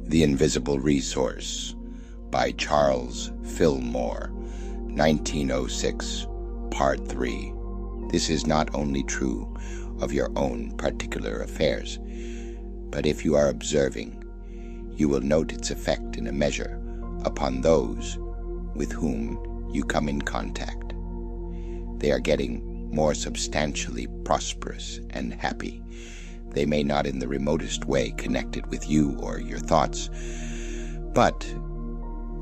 The Invisible Resource by Charles Fillmore, 1906, Part 3. This is not only true of your own particular affairs, but if you are observing, you will note its effect in a measure upon those with whom you come in contact. They are getting more substantially prosperous and happy. They may not in the remotest way connect it with you or your thoughts, but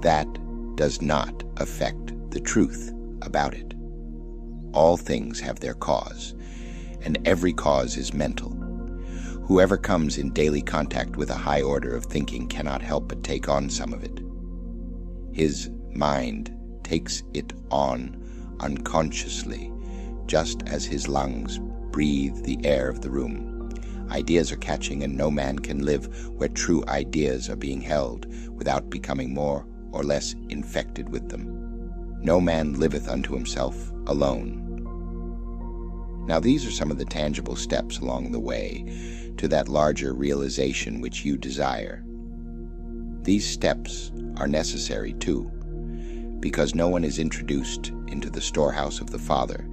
that does not affect the truth about it. All things have their cause, and every cause is mental. Whoever comes in daily contact with a high order of thinking cannot help but take on some of it. His mind takes it on unconsciously, just as his lungs breathe the air of the room. Ideas are catching, and no man can live where true ideas are being held without becoming more or less infected with them. No man liveth unto himself alone. Now these are some of the tangible steps along the way to that larger realization which you desire. These steps are necessary too, because no one is introduced into the storehouse of the Father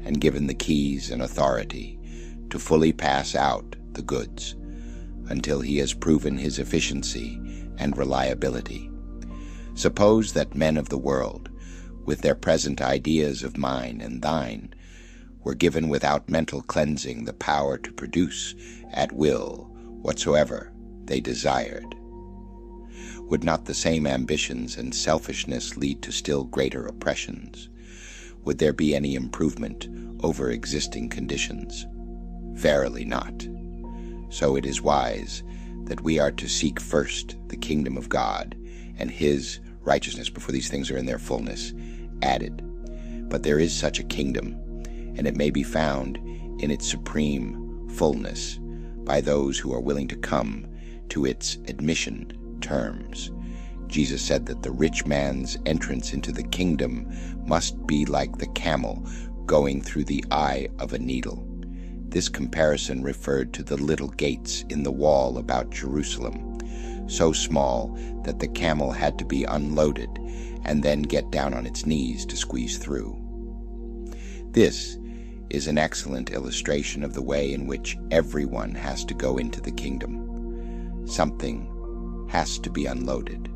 and given the keys and authority to fully pass out the goods until he has proven his efficiency and reliability. Suppose that men of the world, with their present ideas of mine and thine, were given without mental cleansing the power to produce at will whatsoever they desired. Would not the same ambitions and selfishness lead to still greater oppressions? Would there be any improvement over existing conditions? Verily not. So it is wise that we are to seek first the kingdom of God and his righteousness before these things are in their fullness added. But there is such a kingdom, and it may be found in its supreme fullness by those who are willing to come to its admission terms. Jesus said that the rich man's entrance into the kingdom must be like the camel going through the eye of a needle. This comparison referred to the little gates in the wall about Jerusalem, so small that the camel had to be unloaded and then get down on its knees to squeeze through. This is an excellent illustration of the way in which everyone has to go into the kingdom. Something has to be unloaded.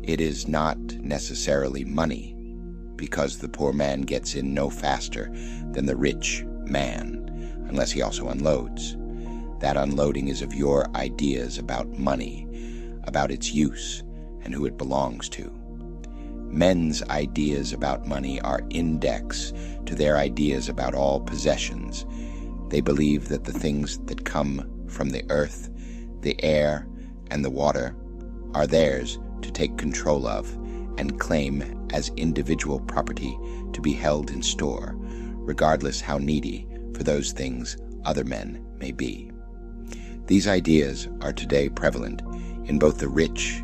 It is not necessarily money, because the poor man gets in no faster than the rich man, unless he also unloads. That unloading is of your ideas about money, about its use, and who it belongs to. Men's ideas about money are index to their ideas about all possessions. They believe that the things that come from the earth, the air, and the water are theirs to take control of and claim as individual property to be held in store, regardless how needy for those things other men may be. These ideas are today prevalent in both the rich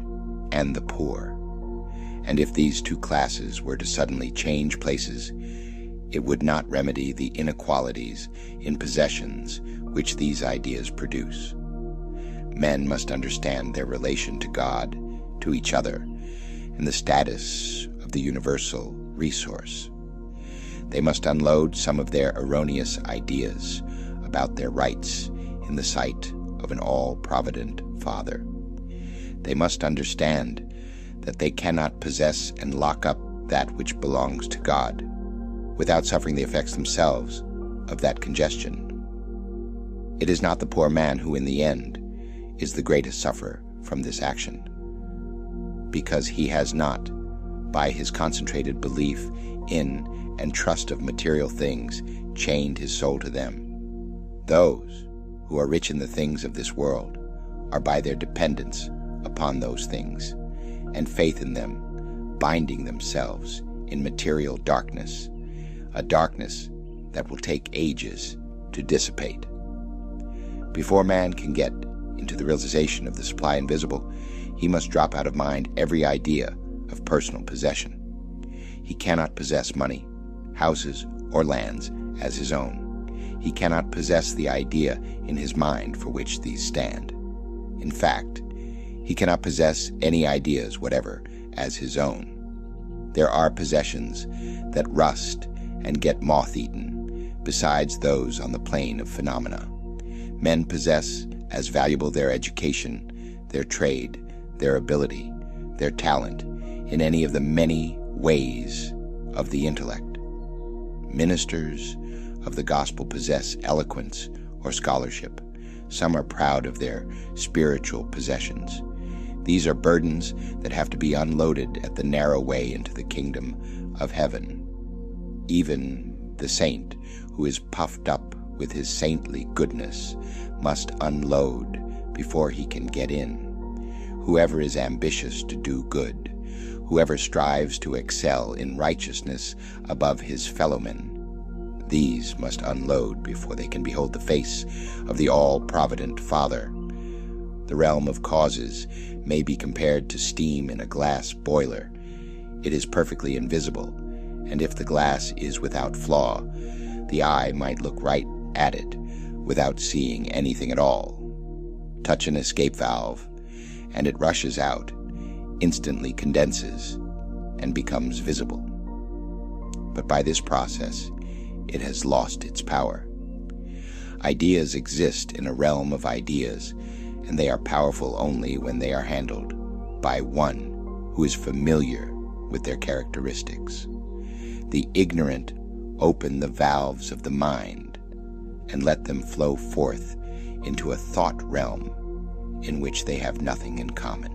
and the poor. And if these two classes were to suddenly change places, it would not remedy the inequalities in possessions which these ideas produce. Men must understand their relation to God, to each other, and the status of the universal resource. They must unload some of their erroneous ideas about their rights in the sight of an all-provident Father. They must understand that they cannot possess and lock up that which belongs to God without suffering the effects themselves of that congestion. It is not the poor man who in the end is the greatest sufferer from this action, because he has not, by his concentrated belief in and trust of material things, chained his soul to them. Those who are rich in the things of this world are by their dependence upon those things, and faith in them, binding themselves in material darkness, a darkness that will take ages to dissipate. Before man can get into the realization of the supply invisible, he must drop out of mind every idea of personal possession. He cannot possess money, houses, or lands as his own. He cannot possess the idea in his mind for which these stand. In fact, He cannot possess any ideas whatever as his own. There are possessions that rust and get moth-eaten, besides those on the plane of phenomena. Men possess as valuable their education, their trade, their ability, their talent, in any of the many ways of the intellect. Ministers of the gospel possess eloquence or scholarship. Some are proud of their spiritual possessions. These are burdens that have to be unloaded at the narrow way into the kingdom of heaven. Even the saint who is puffed up with his saintly goodness must unload before he can get in. Whoever is ambitious to do good, whoever strives to excel in righteousness above his fellowmen, these must unload before they can behold the face of the all-provident Father. The realm of causes may be compared to steam in a glass boiler. It is perfectly invisible, and if the glass is without flaw, the eye might look right at it without seeing anything at all. Touch an escape valve, and it rushes out, instantly condenses, and becomes visible. But by this process, it has lost its power. Ideas exist in a realm of ideas, and they are powerful only when they are handled by one who is familiar with their characteristics. The ignorant open the valves of the mind and let them flow forth into a thought realm in which they have nothing in common.